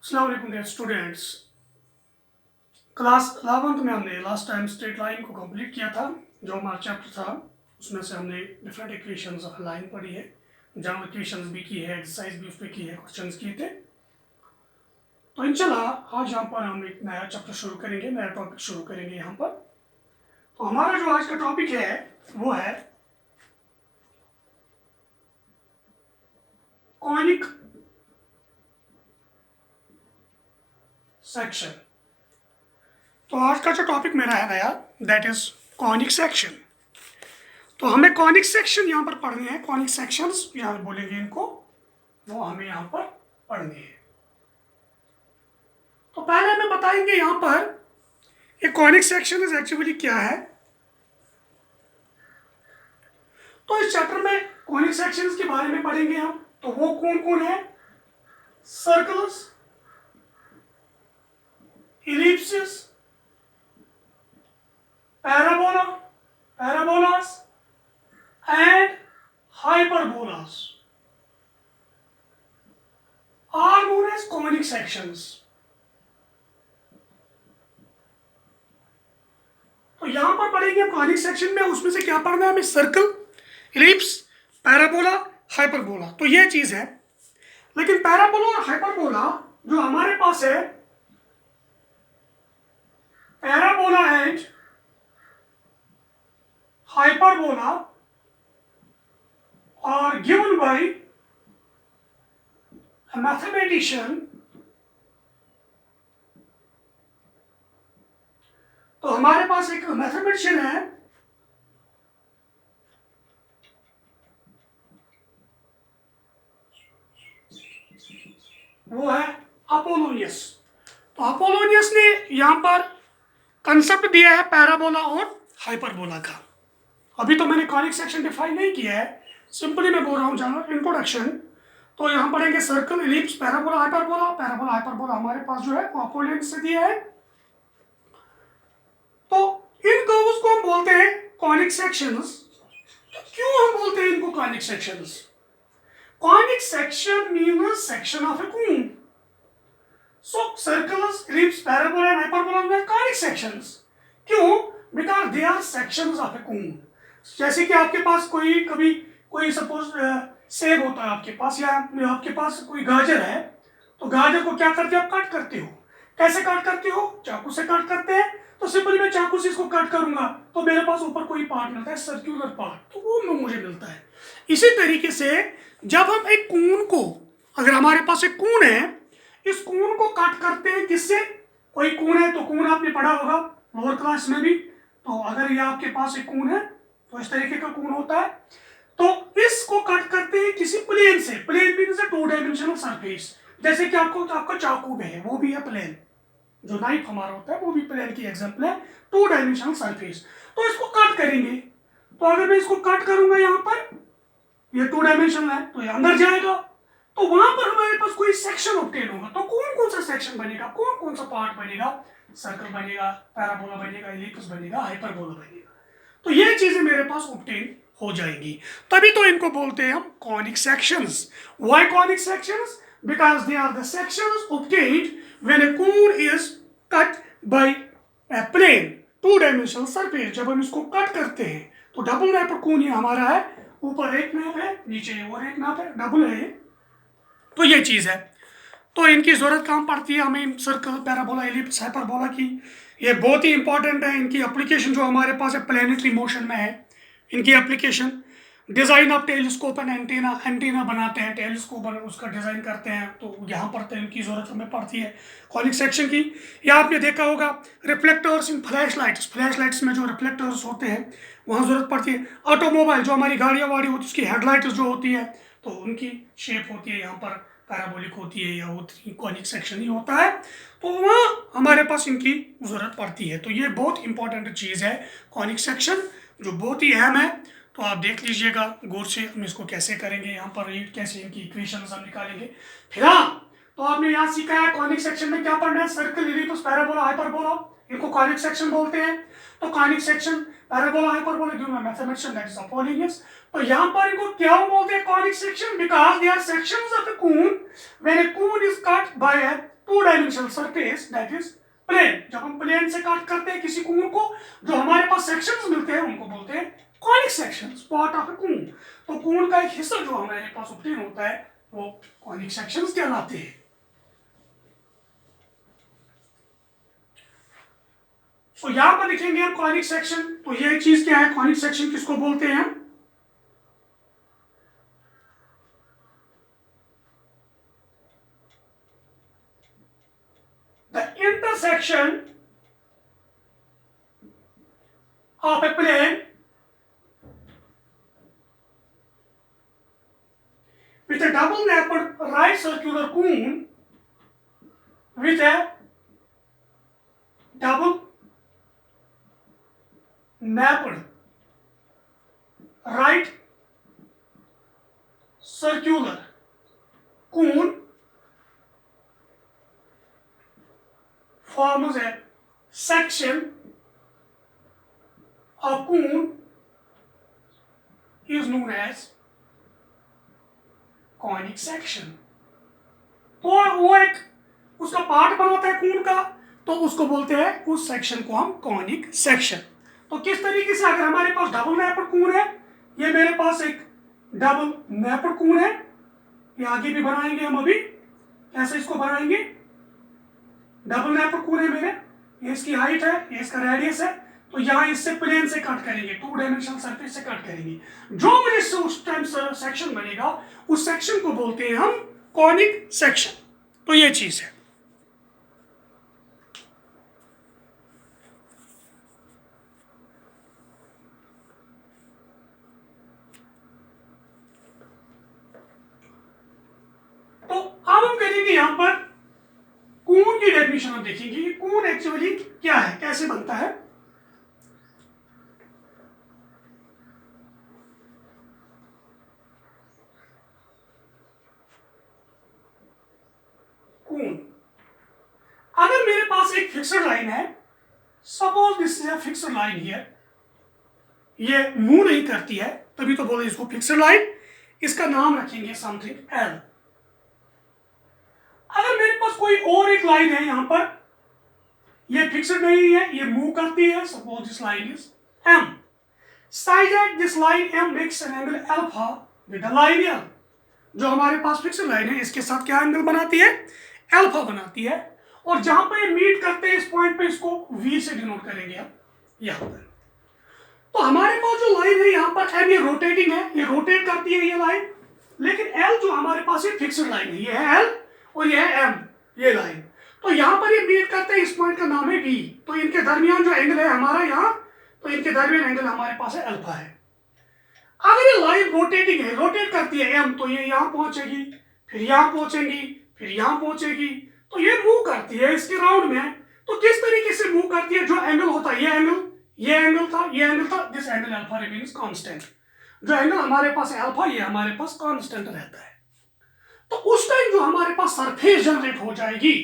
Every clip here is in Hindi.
अस्सलाम वालेकुम डियर स्टूडेंट्स। क्लास 11th में हमने लास्ट टाइम स्ट्रेट लाइन को कंप्लीट किया था। जो हमारा चैप्टर था उसमें से हमने डिफरेंट इक्वेशंस ऑफ लाइन पढ़ी है, जनरल इक्वेशंस भी की है, एक्सरसाइज भी उस पर की है, क्वेश्चंस किए थे। तो इंशाल्लाह आज यहाँ पर हम एक नया चैप्टर शुरू करेंगे, नया टॉपिक शुरू करेंगे यहाँ पर। तो हमारा जो आज का टॉपिक है वो है कॉनिक सेक्शन। तो आज का जो टॉपिक मेरा है नया, दैट इज कॉनिक सेक्शन। तो हमें कॉनिक सेक्शन यहाँ पर पढ़ने हैं, कॉनिक सेक्शंस यहाँ बोलेंगे इनको, वो हमें यहाँ पर पढ़ने हैं। तो पहले हमें बताएंगे यहाँ पर ये कॉनिक सेक्शन इज एक्चुअली क्या है। तो इस चैप्टर में कॉनिक सेक्शंस के बारे में पढ़ेंगे हम। तो वो कौन कौन है? Circles, ellipses, parabola, parabolas and hyperbolas are known as conic sections. तो यहां पर पढ़ेंगे कॉनिक सेक्शन में, उसमें से क्या पढ़ना है हमें? Circle, ellipse, parabola, hyperbola. तो ये चीज है। लेकिन पैराबोला और हाइपरबोला जो हमारे पास है, parabola and hyperbola are given by a mathematician। तो हमारे पास एक मैथमेटिशियन है, वो है अपोलोनियस। तो अपोलोनियस ने यहां पर कंसेप्ट दिया है पैराबोला और हाइपरबोला का। अभी तो मैंने कॉनिक सेक्शन डिफाइन नहीं किया है, सिंपली मैं बोल रहा हूँ जनरल इंट्रोडक्शन। तो यहाँ पढ़ेंगे circle, ellipse, parabola, hyperbola. Parabola hyperbola हमारे पास जो है वो अपोलोनियस से दिया है। तो इन कर्व्स को हम बोलते हैं कॉनिक सेक्शंस। तो क्यों हम बोलते हैं इनको conic sections? Conic section means section of a cone. So circles, ellipse, parabola and hyperbola are conic sections. क्यों? Because they are sections of a cone. जैसे कि आपके पास कोई सपोज सेब होता है आपके पास, या आपके पास कोई गाजर है। तो गाजर को क्या करते हो? आप कट करते हो। कैसे कट करते हो? चाकू से कट करते हैं। तो सिंपली मैं चाकू से इसको कट करूंगा तो मेरे पास ऊपर कोई पार्ट मिलता है, सर्क्यूलर पार्ट, तो वो मुझे मिलता है। इसी तरीके से जब हम एक कोन को, अगर हमारे पास एक कोन है, इस कोन को कट करते हैं किससे? कोई कोन है तो कोन आपने पढ़ा होगा लोअर क्लास में भी। तो अगर ये आपके पास एक कोन है तो इस तरीके का कोन होता है। तो इसको कट करते हैं किसी प्लेन से। Plane means two dimensional surface. जैसे कि आपका चाकू में है, वो भी है प्लेन। जो नाइफ हमारा होता है वो भी प्लेन की एग्जांपल है, टू डायमेंशनल सरफेस। तो इसको कट करेंगे। तो अगर मैं इसको कट करूंगा यहाँ पर, ये टू डायमेंशनल है तो ये अंदर जाएगा। तो वहां पर हमारे पास कोई सेक्शन ऑब्टेन होगा। तो कौन कौन सा सेक्शन बनेगा, कौन कौन सा पार्ट बनेगा? सर्कल बनेगा, पैराबोला बनेगा, इलिप्स बनेगा, हाइपरबोला बनेगा। तो ये चीजें मेरे पास ऑब्टेन हो जाएंगी। तभी तो इनको बोलते हैं हम conic sections. Why conic sections? Because they are the sections obtained when a cone is cut by a plane two dimensional surface. जब हम इसको कट करते हैं तो डबल रैपर कोन ये हमारा है, ऊपर एक नाप है, नीचे और एक नाप है, डबल है। तो ये चीज है। तो इनकी जरूरत कहाँ पड़ती है हमें? सर्कल, पैराबोला, एलिप्स, हाइपरबोला की। ये बहुत ही इंपॉर्टेंट है। इनकी एप्लीकेशन जो हमारे पास है प्लैनेटरी मोशन में है। इनकी application design of telescope and antenna बनाते हैं, टेलीस्कोप उसका डिजाइन करते हैं। तो यहाँ पर तो इनकी जरूरत हमें पड़ती है कॉनिक सेक्शन की। या आपने देखा होगा रिफ्लेक्टर्स इन फ्लैश लाइट्स में जो रिफ्लेक्टर्स होते हैं वहाँ जरूरत पड़ती है। ऑटोमोबाइल जो हमारी गाड़ियाँ वाड़ी होती है उसकी हेडलाइट्स जो होती है तो उनकी शेप होती है, यहाँ पर पैराबोलिक होती है या होती कॉनिक सेक्शन ही होता है। तो वहाँ हमारे पास इनकी जरूरत पड़ती है। तो ये बहुत इंपॉर्टेंट चीज़ है कॉनिक सेक्शन, जो बहुत ही अहम है। तो आप देख लीजिएगा गौर से हम इसको कैसे करेंगे, यहाँ पर रीड कैसे इनकी इक्वेशंस हम निकालेंगे। फिर तो आपने यहाँ सीखा है कॉनिक सेक्शन में क्या पढ़ना है? सर्कल, इलिप्स, पैराबोला, हाइपरबोला, इनको कॉनिक सेक्शन बोलते हैं। तो conic section, parabola, hyperbola given by mathematician that is Apollonius. तो यहाँ पर इनको क्या बोलते हैं? Conic section, because they are sections of a cone when a cone is cut by a two dimensional surface that is plane. जब हम प्लेन से कट करते हैं किसी कोन को, जो हमारे पास सेक्शंस मिलते हैं उनको बोलते हैं conic sections, part of a कोन। तो कोन का एक हिस्सा जो हमारे पास ऑब्टेन होता है वो कॉनिक सेक्शंस कहलाते हैं। तो यहां पर लिखेंगे हम कॉनिक सेक्शन। तो ये चीज क्या है, कॉनिक सेक्शन किसको बोलते हैं? The intersection of a plane with a double napped right circular cone with a double napped right circular cone forms a section of cone is known as conic section। तो वो एक उसका पार्ट बनाता है कोन का, तो उसको बोलते हैं, उस सेक्शन को हम कॉनिक सेक्शन। तो किस तरीके से, अगर हमारे पास डबल नेपर्ड कोन है, ये मेरे पास एक डबल नेपर्ड कोन है, ये आगे भी बनाएंगे हम अभी कैसे इसको बनाएंगे। डबल नेपर्ड कोन है मेरे, ये इसकी हाइट है, ये इसका रेडियस है। तो यहाँ इससे प्लेन से कट करेंगे, टू डायमेंशनल सरफेस से कट करेंगे। जो मुझे उस टाइम सेक्शन बनेगा उस सेक्शन को बोलते हैं हम कॉनिक सेक्शन। तो ये चीज है। तो अब हम करेंगे यहां पर कोन की डेफिनेशन हम देखेंगे कि कोन एक्चुअली क्या है, कैसे बनता है। कोन, अगर मेरे पास एक फिक्स्ड लाइन है, suppose this is a fixed line here, ये मूव नहीं करती है, तभी तो बोले इसको फिक्स्ड लाइन। इसका नाम रखेंगे समथिंग एल। अगर मेरे पास कोई और एक लाइन है यहां पर, ये फिक्स्ड नहीं है, ये मूव करती है, suppose this line is M, side at this line M makes an angle alpha with the line L. जो हमारे पास फिक्स्ड लाइन है इसके साथ क्या एंगल बनाती है, अल्फा बनाती है। और जहां पर ये मीट करते हैं इस पॉइंट पे, इसको वी से डिनोट करेंगे हम यहां पर। तो हमारे पास जो लाइन है यहाँ पर एम, ये रोटेटिंग है, ये रोटेट करती है ये लाइन, लेकिन एल जो हमारे पास ये फिक्स्ड लाइन है, ये है एल और ये है एम, ये लाइन। तो यहाँ पर ये मीट करते हैं, इस पॉइंट का नाम है वी। तो इनके दरमियान जो एंगल है हमारा यहाँ, तो इनके दरमियान एंगल हमारे पास है अल्फा है। अगर ये लाइन रोटेटिंग है, रोटेट करती है एम, तो ये यहाँ पहुंचेगी, फिर यहाँ पहुंचेगी, फिर यहाँ पहुंचेगी। तो ये मूव करती है इसके राउंड में। तो किस तरीके से मूव करती है, जो एंगल होता है, ये एंगल था, ये एंगल था, this angle alpha remains constant. जो एंगल हमारे पास है अल्फा, ये हमारे पास कांस्टेंट रहता है। तो उस टाइम जो हमारे पास सरफेस जनरेट हो जाएगी,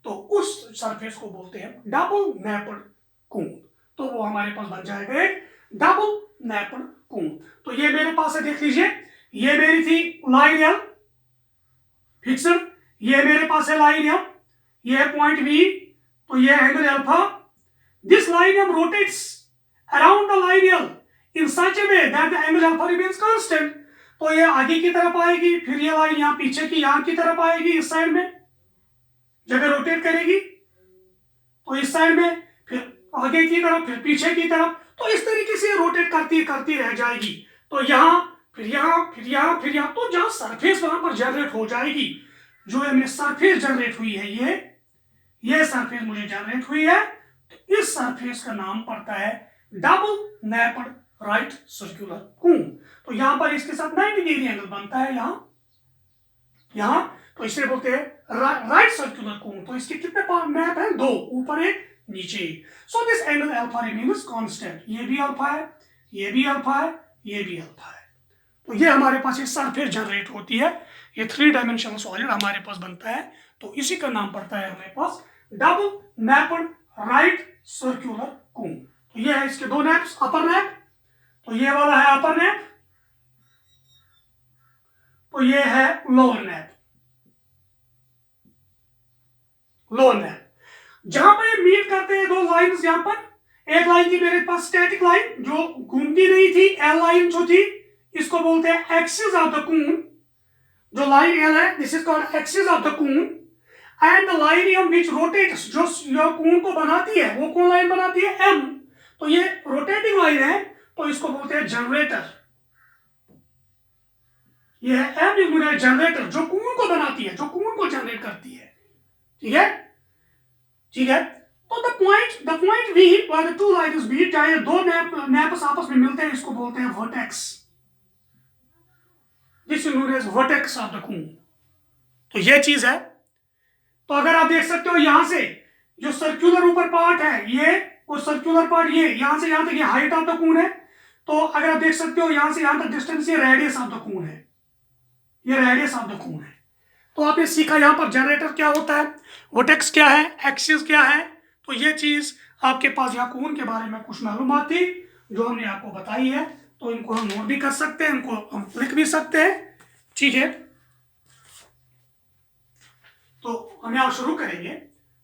तो उस सरफेस को बोलते हैं डबल नेपर्ड कोन। तो वो हमारे पास बन जाएगा एक डबल नेपर्ड कोन। तो ये मेरे पास है, देख लीजिए, ये मेरी थी लाइन एल फिक्स्ड, ये मेरे पास है लाइन एम, ये है पॉइंट वी, तो ये angle alpha. This line M rotates around the line L in such a way that the angle alpha remains constant। तो ये आगे की तरफ आएगी, फिर ये लाइन यहाँ पीछे की यहाँ की तरफ आएगी, इस साइड में जब रोटेट करेगी तो इस साइड में, फिर आगे की तरफ, फिर पीछे की तरफ। तो इस तरीके से रोटेट करती रह जाएगी। तो यहाँ, फिर यहाँ, फिर यहाँ, फिर यहाँ। तो जहाँ सरफेस वहां पर जनरेट हो जाएगी, जो हमें सरफेस जनरेट हुई है, ये सरफेस मुझे जनरेट हुई है, तो इस सरफेस का नाम पड़ता है डबल नेपर्ड राइट सर्कुलर कोन। तो यहां पर इसके साथ 90 डिग्री एंगल बनता है यहां, तो इसे बोलते हैं राइट सर्कुलर कोन। तो इसके कितने मैप है, दो, ऊपर एक नीचे। So this angle alpha remains constant. ये भी अल्फा है, ये भी अल्फा है, ये भी अल्फा है। तो ये हमारे पास एक सरफेस जनरेट होती है, ये 3 डायमेंशनल सॉलिड हमारे पास बनता है। तो इसी का नाम पड़ता है हमारे पास डबल नेपर्ड राइट सर्कुलर कोन। तो ये है इसके दो नैप्स, अपर नैप, तो ये वाला है अपर नैप, तो ये है लोअर नैप। Lower nap. जहां पर ये मीट करते हैं दो लाइंस, यहां पर एक लाइन थी मेरे पास स्टैटिक लाइन जो घूमती नहीं थी, एल लाइन जो थी, इसको बोलते हैं एक्सिस ऑफ द कून। जो लाइन एल है, this is called axis of the cone. And the line M which rotates, जो कून को बनाती है, वो कौन लाइन बनाती है? एम। तो ये रोटेटिंग लाइन है, तो इसको बोलते हैं जनरेटर। ये है एम इज जनरेटर, जो कून को बनाती है, जो कून को जनरेट करती है। ठीक है, ठीक है। तो द पॉइंट वी और द टू लाइन्स बी, चाहे दो नैप्स आपस में मिलते हैं, इसको बोलते हैं vertex. This is known as vertex of the cone. तो ये चीज है। तो अगर आप देख सकते हो यहां से जो सर्कुलर ऊपर पार्ट है ये, और सर्कुलर पार्ट ये, यहां से यहां तक ये हाइट ऑफ द कून है। तो अगर आप देख सकते हो यहां से यहां तक डिस्टेंस, ये रेडियस ऑफ द कून है, ये रेडियस ऑफ द कून है। तो आपने सीखा यहां पर जनरेटर क्या होता है, वर्टेक्स क्या है, एक्सिस क्या है। तो ये चीज आपके पास यहाँ कून के बारे में कुछ मालूमात थी जो हमने आपको बताई है। तो इनको हम नोट भी कर सकते हैं, इनको हम लिख भी सकते हैं। ठीक है, तो हम यहां शुरू करेंगे।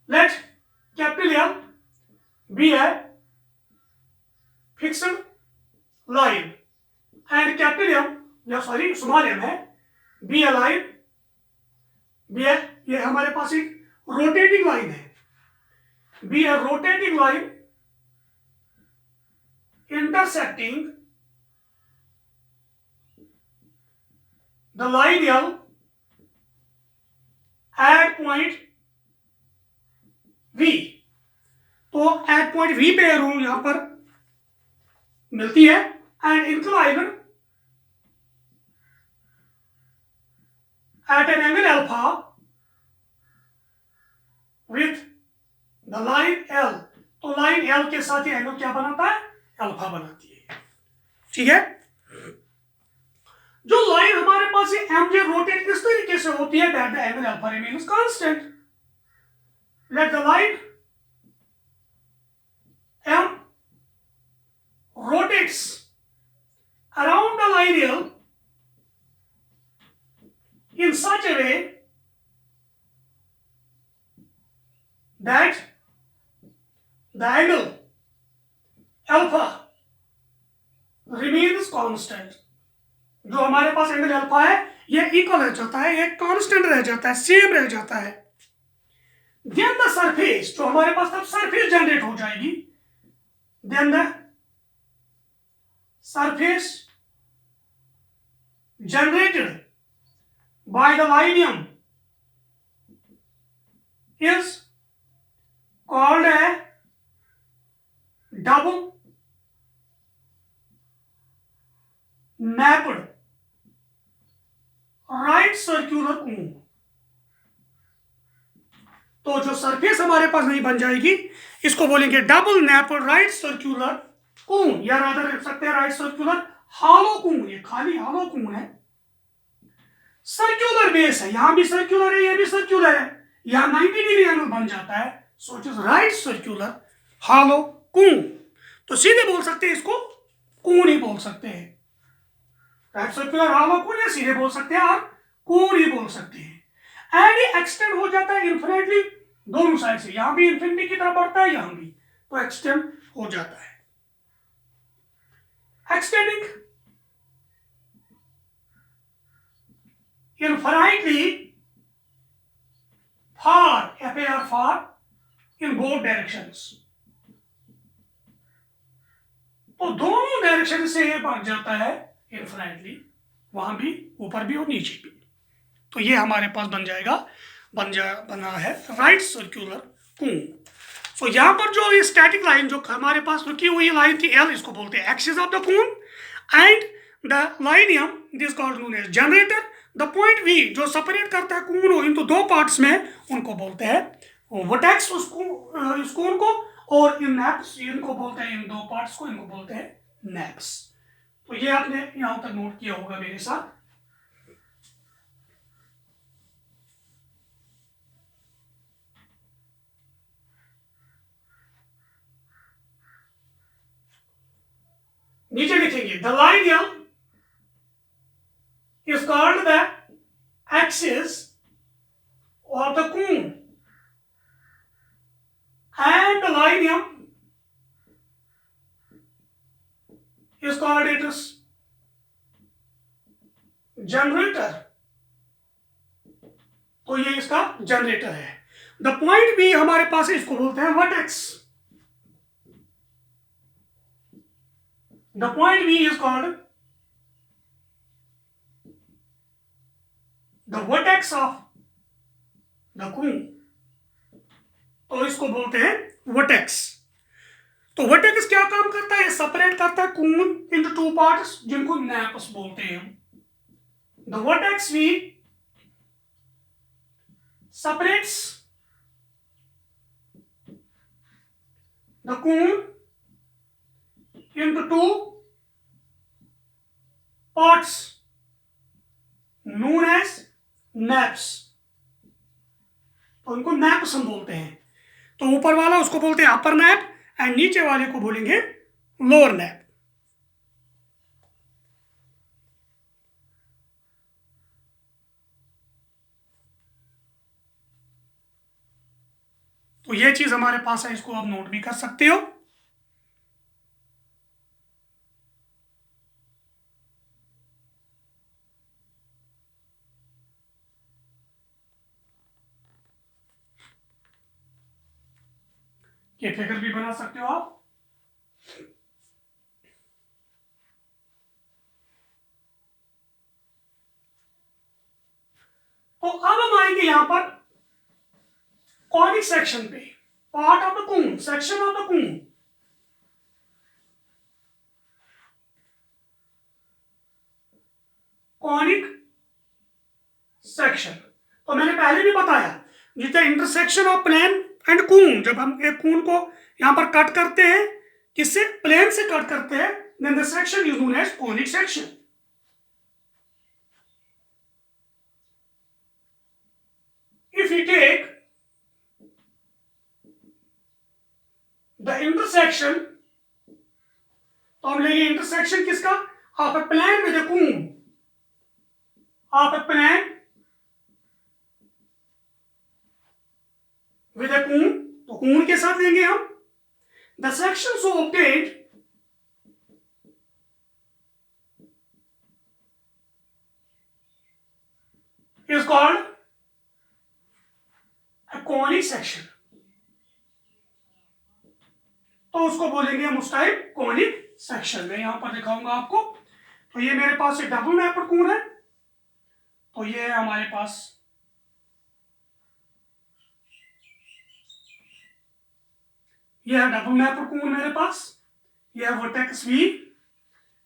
लेट कैपिटल एम बी है fixed line and capital M, या सॉरी स्मॉल एम है बी ए लाइन, बी है, ये हमारे पास एक रोटेटिंग लाइन है, B A rotating line intersecting the line L at point V। तो at point V पे रूल यहां पर मिलती है and incline at an angle alpha with the line L। तो लाइन L के साथ ये एंगल क्या बनाता है? अल्फा बनाती है। ठीक है, जो लाइन हमारे पास ये एम जे रोटेट इस तरीके से होती है that the angle alpha remains constant. Let the line M rotates around the line L in such a way that the angle alpha remains constant। जो हमारे पास एंगल अल्फा है ये इक्वल रह जाता है, ये कांस्टेंट रह जाता है, सेम रह जाता है। देन द सरफेस, जो हमारे पास तब सरफेस जनरेट हो जाएगी, then the surface generated by the line is called a double napped right circular cone। तो जो सरफेस हमारे पास नहीं बन जाएगी इसको बोलेंगे डबल नैप्ड राइट सर्कुलर कून, या रादर लिख सकते हैं राइट सर्कुलर हॉलो कून। ये खाली हॉलो कून है, सर्कुलर बेस है, यहां भी सर्कुलर है, ये भी सर्कुलर है, यहां 90 डिग्री एंगल बन जाता है। So it is right circular hollow cone. तो सीधे बोल सकते हैं इसको कून ही बोल सकते हैं, राइट सर्कुलर हॉलो कून, या सीधे बोल सकते हैं और कून ही बोल सकते हैं। एंड ये एक्सटेंड हो जाता है इन्फिनिटली दोनों साइड से, यहां भी इन्फिनिटी की तरफ बढ़ता है, यहां भी, तो एक्सटेंड हो जाता है। Extending infinitely far, FAR far, in both directions। तो दोनों डायरेक्शन से ये बढ़ जाता है इन्फिनिटली, वहां भी, ऊपर भी और नीचे भी। तो ये हमारे पास बना है राइट सर्कुलर कून। सो यहां पर जो ये स्टैटिक लाइन जो हमारे पास रुकी हुई लाइन थी एल, इसको बोलते हैं axis of the cone. And the line M, this called known as generator. The point V जो सेपरेट करता है कून को इनको दो पार्ट्स में, उनको बोलते हैं वर्टेक्स, इस कून को, और इन नैप्स, इनको बोलते हैं, इन दो पार्ट्स को, इनको बोलते हैं नैप्स। तो ये आपने यहां तक नोट किया होगा मेरे साथ। नीचे लिखेंगे the line M is called the axis of the cone generator, तो ये इसका जनरेटर है। द पॉइंट बी हमारे पास है, इसको बोलते हैं vertex. The point B is called the vertex of the cone, तो इसको बोलते हैं वर्टेक्स। तो वर्टेक्स क्या काम करता है? सेपरेट करता है कून इनटू टू पार्ट्स, जिनको नैप्स बोलते हैं। The vertex V separates the cone into two parts known as naps, तो उनको naps हम बोलते हैं। तो ऊपर वाला उसको बोलते हैं अपर नैप एंड नीचे वाले को बोलेंगे लोअर नैप। तो ये चीज हमारे पास है, इसको आप नोट भी कर सकते हो। ये फिगर भी बना सकते हो आप। तो अब हम आएंगे यहां पर कॉनिक सेक्शन पे, part of the cone, section of the cone. Conic section, तो मैंने पहले भी बताया, जितना intersection of plane and cone, जब हम एक कून को यहां पर कट करते हैं, किससे? प्लेन से कट करते हैं, then the section is known as conic section. If you take the intersection, तो हम लेंगे इंटरसेक्शन किसका? Of a plane with a cone, of a plane with a cone, तो कून के साथ लेंगे हम। The section so obtained is called a conic section, तो उसको बोलेंगे हम उस टाइप कॉनिक सेक्शन। में यहां पर दिखाऊंगा आपको। तो ये मेरे पास एक डबल नैपर कून है, तो ये है हमारे पास ये है डबल नैपर कून मेरे पास, ये है वर्टेक्स वी,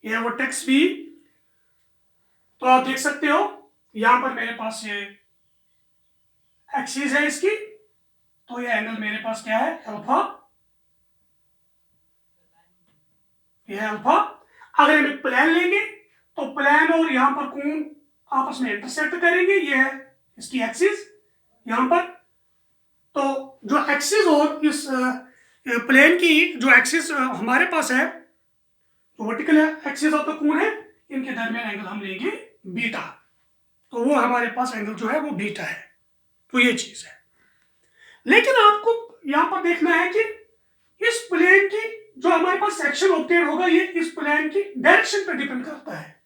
ये है वर्टेक्स वी। तो आप देख सकते हो यहां पर मेरे पास ये एक्सिस है इसकी, तो ये एंगल मेरे पास क्या है? अल्फा, ये है अल्फा। अगर हम प्लेन लेंगे तो प्लेन और यहां पर कून आपस में इंटरसेक्ट करेंगे, ये है इसकी एक्सिस यहां पर। तो जो एक्सिस और इस प्लेन की जो एक्सिस हमारे पास है, जो वर्टिकल एक्सिस ऑफ द कून है, इनके दरमियान एंगल हम लेंगे बीटा, तो वो हमारे पास एंगल जो है वो बीटा है। तो ये चीज है। लेकिन आपको यहां पर देखना है कि इस प्लेन की जो हमारे पास सेक्शन ऑब्टेन होगा, ये इस प्लेन की डायरेक्शन पर डिपेंड करता है।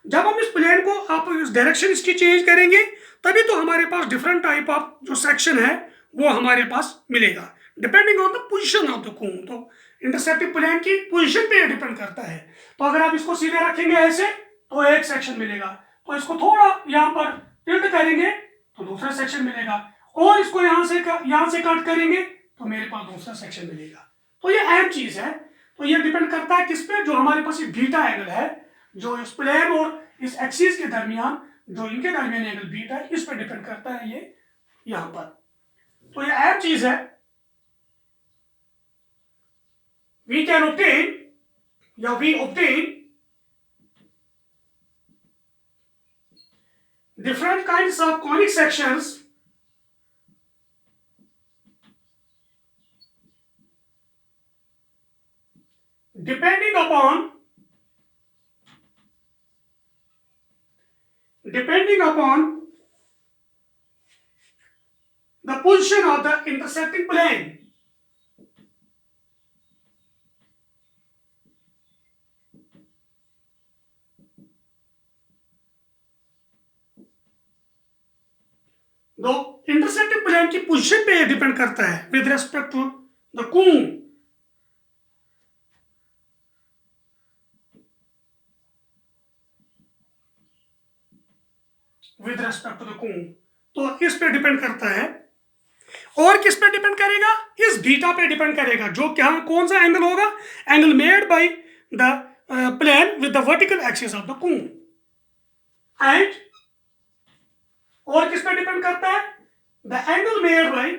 जब हम इस प्लेन को आप इस डायरेक्शन इसकी चेंज करेंगे, तभी तो हमारे पास डिफरेंट टाइप ऑफ जो सेक्शन है वो हमारे पास मिलेगा, depending on the position of the cone. तो इंटरसेप्टिंग प्लेन की पोजीशन पे डिपेंड करता है। तो अगर आप इसको सीधे रखेंगे ऐसे, तो एक सेक्शन मिलेगा, तो इसको थोड़ा यहाँ पर टिल्ट करेंगे तो दूसरा सेक्शन मिलेगा, और इसको यहाँ से कट करेंगे तो मेरे पास दूसरा सेक्शन मिलेगा। तो ये अहम चीज है। तो ये डिपेंड करता है किस पे? जो हमारे पास ये बीटा एंगल है, जो इस प्लेन और इस एक्सिस के दरमियान, जो इनके दरमियान एंगल बीटा है, इस पे डिपेंड करता है ये यहां पर। तो ये अहम चीज है। वी कैन ऑब्टेन या we obtain different kinds of conic sections depending upon the position of the intersecting plane. दो इंटरसेक्टिंग प्लेन की पोजीशन पे डिपेंड करता है with respect to the cone. With respect to the cone, तो इस पे डिपेंड करता है। और किस पे डिपेंड करेगा? इस बीटा पे डिपेंड करेगा, जो क्या कौन सा एंगल होगा? Angle made by the plane with the vertical axis of the cone. And और किस पे डिपेंड करता है? The angle made by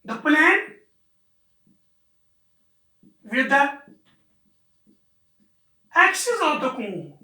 the plane with the axis of the cone,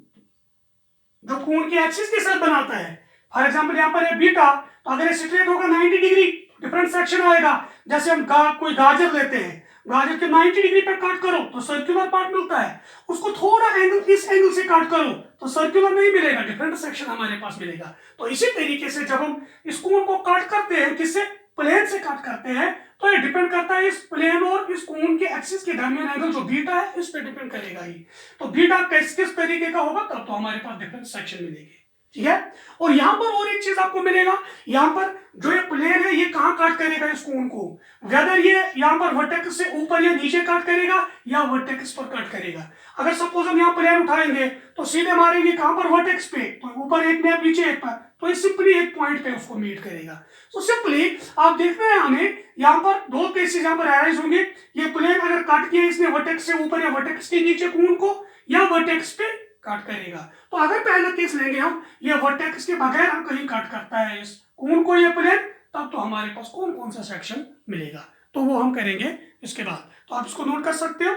जो कोन की एक्सिस के साथ बनाता है। फॉर एग्जांपल यहाँ पर है बीटा, तो अगर ये स्ट्रेट होगा 90 डिग्री, डिफरेंट सेक्शन आएगा। जैसे हम कोई गाजर लेते हैं, गाजर के 90 डिग्री पर काट करो तो सर्कुलर पार्ट मिलता है, उसको थोड़ा एंगल इस एंगल से काट करो तो सर्कुलर नहीं मिलेगा, डिफरेंट सेक्शन हमारे पास मिलेगा। तो इसी तरीके से जब हम इस कोन को काट करते हैं, किससे? प्लेन से काट करते हैं, तो ये डिपेंड करता है इस प्लेन और इस कोन के एक्सिस के दरमियान एंगल जो बीटा है इस पे डिपेंड करेगा ही। तो बीटा किस किस तरीके का होगा, तब तो हमारे पास डिफरेंट सेक्शन मिलेंगे, ठीक है। और यहां पर और एक चीज आपको मिलेगा, यहां पर जो ये प्लेन है ये कहां काट करेगा इस कोन को, वेदर ये यहां पर वर्टेक्स से ऊपर या नीचे काट करेगा या वर्टेक्स पर काट करेगा। अगर सपोज हम यहाँ प्लेन उठाएंगे तो सीधे मारेंगे कहां पर? वर्टेक्स पे, तो ऊपर एक में नीचे एक पर, तो ये सिंपली एक पॉइंट पे उसको मीट करेगा। तो सिंपली आप देखते हैं हमें यहाँ पर दो केसेस यहाँ पर अराइज होंगे। ये प्लेन अगर काट किया इसने वर्टेक्स से ऊपर या वर्टेक्स के नीचे कोन को, या वर्टेक्स पे काट करेगा। तो अगर पहला केस लेंगे हम, ये वर्टेक्स के बगैर हम कहीं काट करता है इस कोन को ये प्लेन, तब तो हमारे पास कौन कौन सा सेक्शन मिलेगा, तो वो हम करेंगे इसके बाद। तो आप इसको नोट कर सकते हो।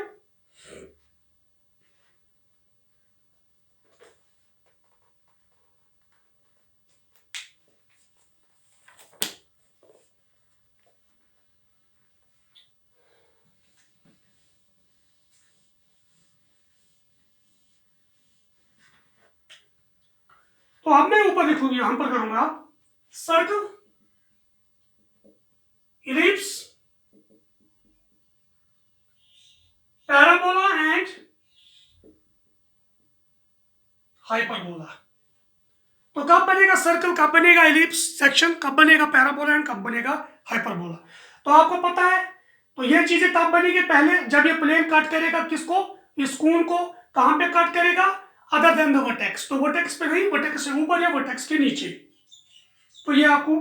तो अब मैं ऊपर लिखूंगी, यहां पर करूंगा circle, ellipse, parabola and hyperbola. तो कब बनेगा सर्कल, कब बनेगा इलिप्स सेक्शन, कब बनेगा पैराबोला एंड कब बनेगा हाइपरबोला? तो आपको पता है, तो ये चीजें तब बनेगी पहले जब ये प्लेन कट करेगा किसको? इस कोन को। कहां पे कट करेगा? अदर देन द वर्टेक्स, तो वर्टेक्स पे नहीं, वर्टेक्स से ऊपर या वर्टेक्स के नीचे। तो ये आपको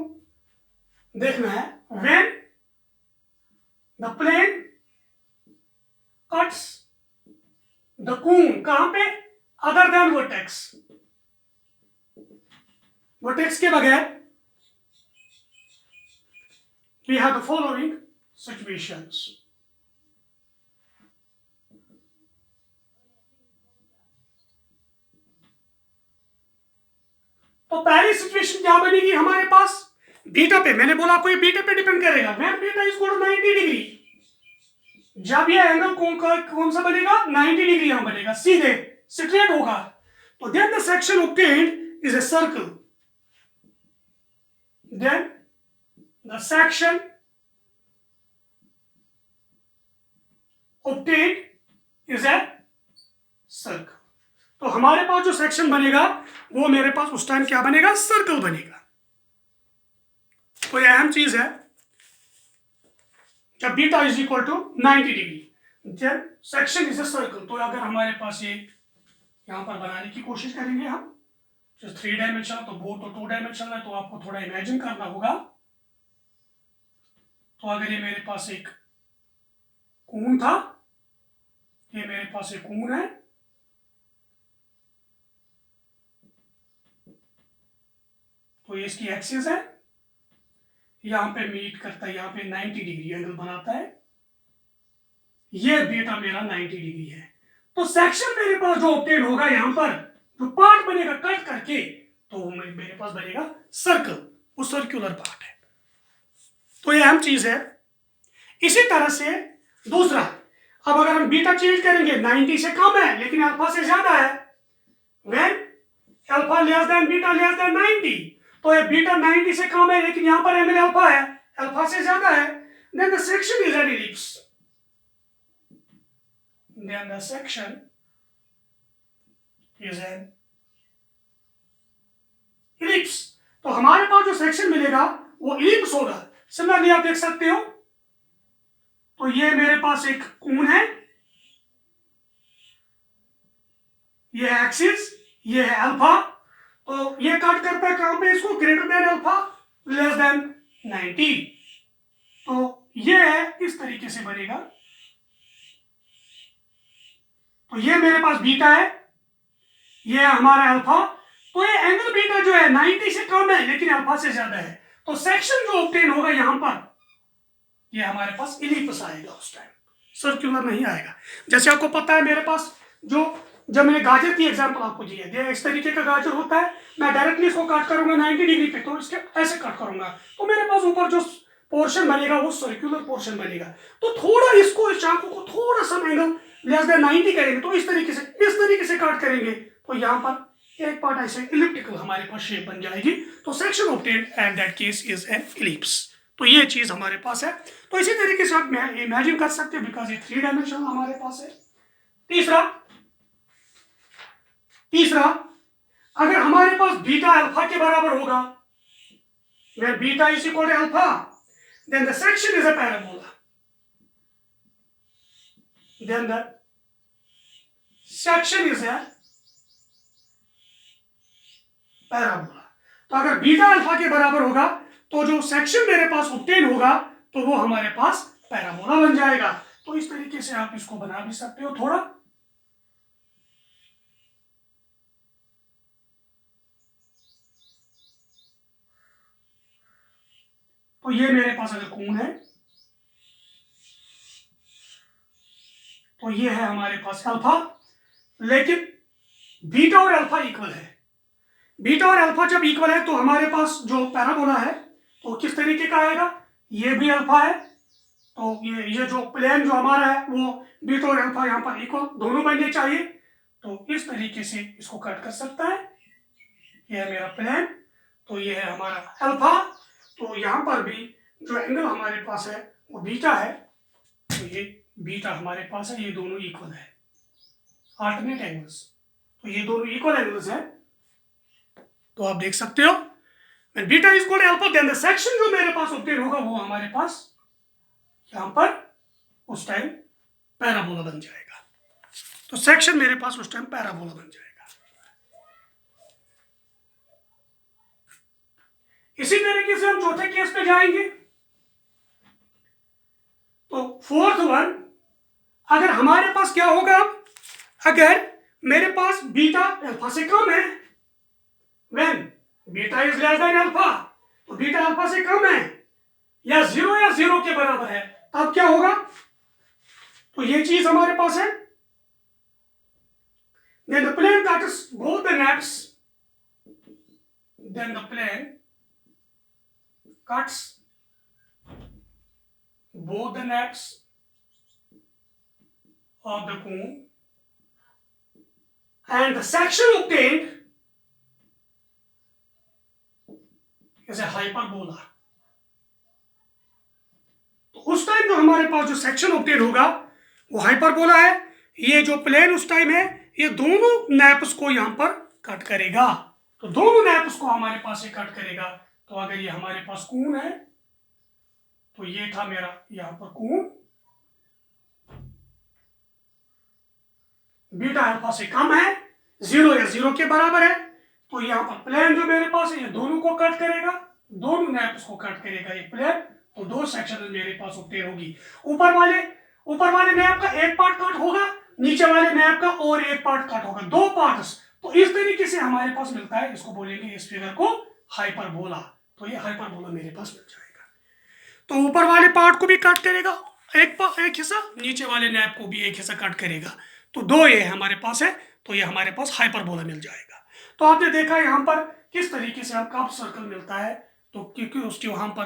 देखना है, when the plane cuts the cone, कहां पे? अदर देन वर्टेक्स, वर्टेक्स के बगैर। We have the following situations. तो पहली सिचुएशन क्या बनेगी हमारे पास? बीटा पे, मैंने बोला आपको ये बीटा पे डिपेंड करेगा। When beta is equal to 90 degree, जब ये एंगल कौन सा बनेगा? 90 डिग्री यहां बनेगा, सीधे स्ट्रेट होगा। तो then the section obtained is a circle, then the section obtained is a circle। तो हमारे पास जो सेक्शन बनेगा वो मेरे पास उस टाइम क्या बनेगा? सर्कल बनेगा। तो ये अहम चीज है, जब beta is equal to 90 degree then section is a circle. तो अगर हमारे पास ये यहां पर बनाने की कोशिश करेंगे हम, जो 3 डायमेंशन, तो वो तो 2 डायमेंशन है, तो आपको थोड़ा इमेजिन करना होगा। तो अगर ये मेरे पास एक कोन था, ये मेरे पास एक कोन है, तो ये इसकी एक्सिस है, यहां पे मीट करता है, यहां पे 90 डिग्री एंगल बनाता है, ये बीटा मेरा 90 डिग्री है। तो सेक्शन मेरे पास जो ऑब्टेन होगा, यहां पर जो पार्ट बनेगा कट करके, तो मेरे पास बनेगा सर्कल, वो सर्कुलर पार्ट है। तो ये अहम चीज है। इसी तरह से दूसरा, अब अगर हम बीटा चेंज करेंगे, 90 से कम है लेकिन अल्फा से ज्यादा है, when alpha less than beta less than 90, तो ये बीटा 90 से कम है लेकिन यहां पर एंगल अल्फा है, अल्फा से ज्यादा है, then the section is an ellipse, then the section is an तो हमारे पास जो सेक्शन मिलेगा वो इलिप्स होगा। सिमिलरली आप देख सकते हो, तो ये मेरे पास एक कोन है, ये है एक्सिस, ये है अल्फा, तो ये कट करता है कहां पे इसको, greater than alpha less than 90। तो ये है, इस तरीके से बनेगा। तो ये मेरे पास बीटा है, ये है हमारा अल्फा। तो ये एंगल बीटा जो है 90 से कम है लेकिन अल्फा से ज्यादा है, तो सेक्शन जो ऑब्टेन होगा यहां पर, ये हमारे पास इलिप्स आएगा, उस टाइम सर्कुलर नहीं आएगा। जैसे आपको पता है मेरे पास जो, जब मैंने गाजर की एग्जांपल आपको दी है, इस तरीके का गाजर होता है, मैं डायरेक्टली इसको कट करूंगा 90 डिग्री पे, तो इसके ऐसे कट करूंगा, तो मेरे पास ऊपर जो पोर्शन बनेगा वो सर्कुलर पोर्शन बनेगा। तो थोड़ा इसको, इस चाकू को थोड़ा सा एंगल लेस देन 90 करेंगे, तो इस तरीके से कट करेंगे, तो यहाँ पर एक पार्ट ऐसे इलिप्टिकल हमारे पास शेप बन जाएगी। तो section obtained at that case is an ellipse. तो ये चीज हमारे पास है। तो इसी तरीके से आप इमेजिन कर सकते हो, बिकॉज ये 3 डायमेंशन हमारे पास है। तीसरा, अगर हमारे पास बीटा अल्फा के बराबर होगा, where beta is equal to alpha, then the section is a parabola. Then the section is a parabola. तो अगर बीटा अल्फा के बराबर होगा तो जो सेक्शन मेरे पास ऑब्टेन होगा तो वो हमारे पास पैराबोला बन जाएगा। तो इस तरीके से आप इसको बना भी सकते हो थोड़ा। तो ये मेरे पास अगर कोण है तो ये है हमारे पास अल्फा, लेकिन बीटा और अल्फा इक्वल है। बीटा और अल्फा जब इक्वल है तो हमारे पास जो पैराबोला है तो किस तरीके का आएगा, ये भी अल्फा है, तो ये जो प्लेन जो हमारा है वो बीटा और अल्फा यहाँ पर इक्वल दोनों बनने चाहिए। तो इस तरीके से इसको कट कर सकता है। ये है मेरा प्लेन, तो ये है हमारा अल्फा, तो यहाँ पर भी जो एंगल हमारे पास है वो बीटा है, तो ये बीटा हमारे पास है, ये दोनों इक्वल है, अल्टरनेट एंगल्स, तो ये दोनों इक्वल एंगल्स है। तो आप देख सकते हो when beta is equal to alpha then the section जो मेरे पास ऑब्टेन होगा वो हमारे पास यहाँ पर उस टाइम पैराबोला बन जाएगा। तो सेक्शन मेरे पास उस टाइम पैराबोला बन जाएगा। इसी तरीके से हम चौथे केस पे जाएंगे। तो फोर्थ वन, अगर हमारे पास क्या होगा, अगर मेरे पास बीटा अल्फा से कम है, when beta is less than alpha, तो बीटा अल्फा से कम है या जीरो के बराबर है, तब क्या होगा, तो ये चीज हमारे पास है। then the plane cuts both the naps, then the plane cuts both the naps of the cone and the section obtained is a hyperbola. तो उस टाइम जो हमारे पास जो सेक्शन ऑब्टेन होगा वो हाइपरबोला है। ये जो प्लेन उस टाइम है ये दोनों नैप्स को यहां पर कट करेगा, तो दोनों नैप्स को हमारे पास से कट करेगा। तो अगर ये हमारे पास कोण है तो ये था मेरा यहां पर कोण, बीटा अल्फा से कम है, 0 के बराबर है, तो यहां पर प्लेन जो मेरे पास है ये दोनों को कट करेगा, दोनों नैप्स को कट करेगा ये प्लेन, तो 2 सेक्शन मेरे पास ऑब्टेन होगी। ऊपर वाले नैप का एक पार्ट कट होगा, नीचे वाले नैप का और एक पार्ट कट होगा, 2 पार्ट्स। तो इस तरीके से हमारे पास मिलता है, इसको बोलेंगे इस फिगर को हाइपरबोला। तो ये हाइपरबोला मेरे पास मिल जाएगा। तो ऊपर वाले पार्ट को भी कट करेगा एक हिस्सा, नीचे वाले नैप को भी एक हिस्सा कट करेगा, तो 2 ये हमारे पास है, तो ये हमारे पास हाइपरबोला मिल जाएगा। तो आपने देखा यहाँ पर किस तरीके से आपका सर्कल मिलता है, तो क्योंकि उसकी वहां पर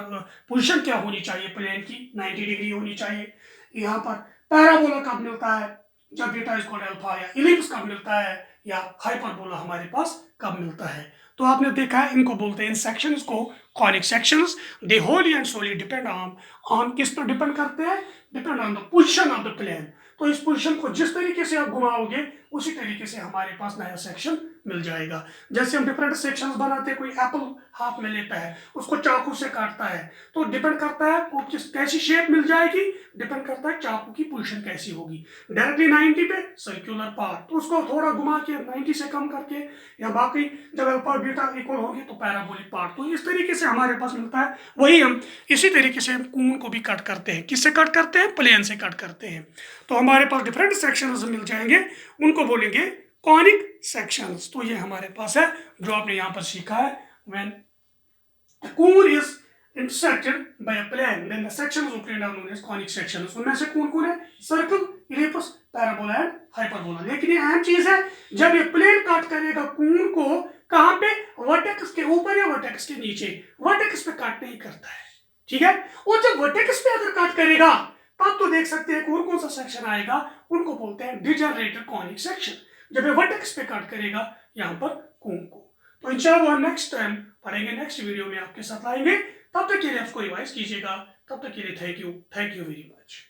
पोजीशन क्या होनी चाहिए, प्लेन की 90 डिग्री होनी चाहिए। यहाँ पर पैराबोला कब मिलता है, जब beta is equal to alpha, या इलिप्स कब मिलता है, या हाइपरबोला हमारे पास कब मिलता है। तो आपने देखा है, इनको बोलते हैं इन सेक्शंस को conic sections. They wholly and solely depend on किस पर डिपेंड करते हैं, depend on the position of the plane. तो इस पोजीशन को जिस तरीके से आप घुमाओगे उसी तरीके से हमारे पास नया सेक्शन मिल जाएगा। जैसे हम डिफरेंट सेक्शंस बनाते हैं, कोई एप्पल हाथ में लेता है, उसको चाकू से काटता है, तो डिपेंड करता है वो कैसी शेप मिल जाएगी, डिपेंड करता है चाकू की पोजीशन कैसी होगी। डायरेक्टली 90 पे सर्कुलर पार्ट, तो उसको थोड़ा घुमा के 90 से कम करके, या बाकी जब अल्फा बीटा इक्वल होंगे तो पैराबोलिक पार्ट। तो इस तरीके से हमारे पास मिलता है। वही हम इसी तरीके से कून को भी कट करते हैं। किससे कट करते हैं? प्लेन से कट करते हैं। तो हमारे पास डिफरेंट सेक्शंस मिल जाएंगे, उनको बोलेंगे कॉनिक सेक्शंस। तो ये हमारे पास है जो आपने यहाँ पर सीखा है, when cone is intersected by a plane, then the sections obtained are known as conic sections। उनमें से कौन कौन है? Circle, ellipse, parabola and hyperbola. लेकिन ये अहम चीज है, जब ये प्लेन काट करेगा कून को, कहां पे? वर्टेक्स के ऊपर या वर्टेक्स के नीचे। वर्टेक्स पे काट नहीं करता है, ठीक है। और जब वर्टेक्स पे अगर काट करेगा तब तो देख सकते हैं कौन कौन सा सेक्शन आएगा, उनको बोलते हैं डिजनरेटेड कॉनिक सेक्शन। जब ये वर्टेक्स पे काट करेगा यहाँ पर कून को। तो इंशाल्लाह नेक्स्ट टाइम पढ़ेंगे, नेक्स्ट वीडियो में आपके साथ आएंगे। तब तक के लिए आपको रिवाइज कीजिएगा। तब तक के लिए थैंक यू वेरी मच।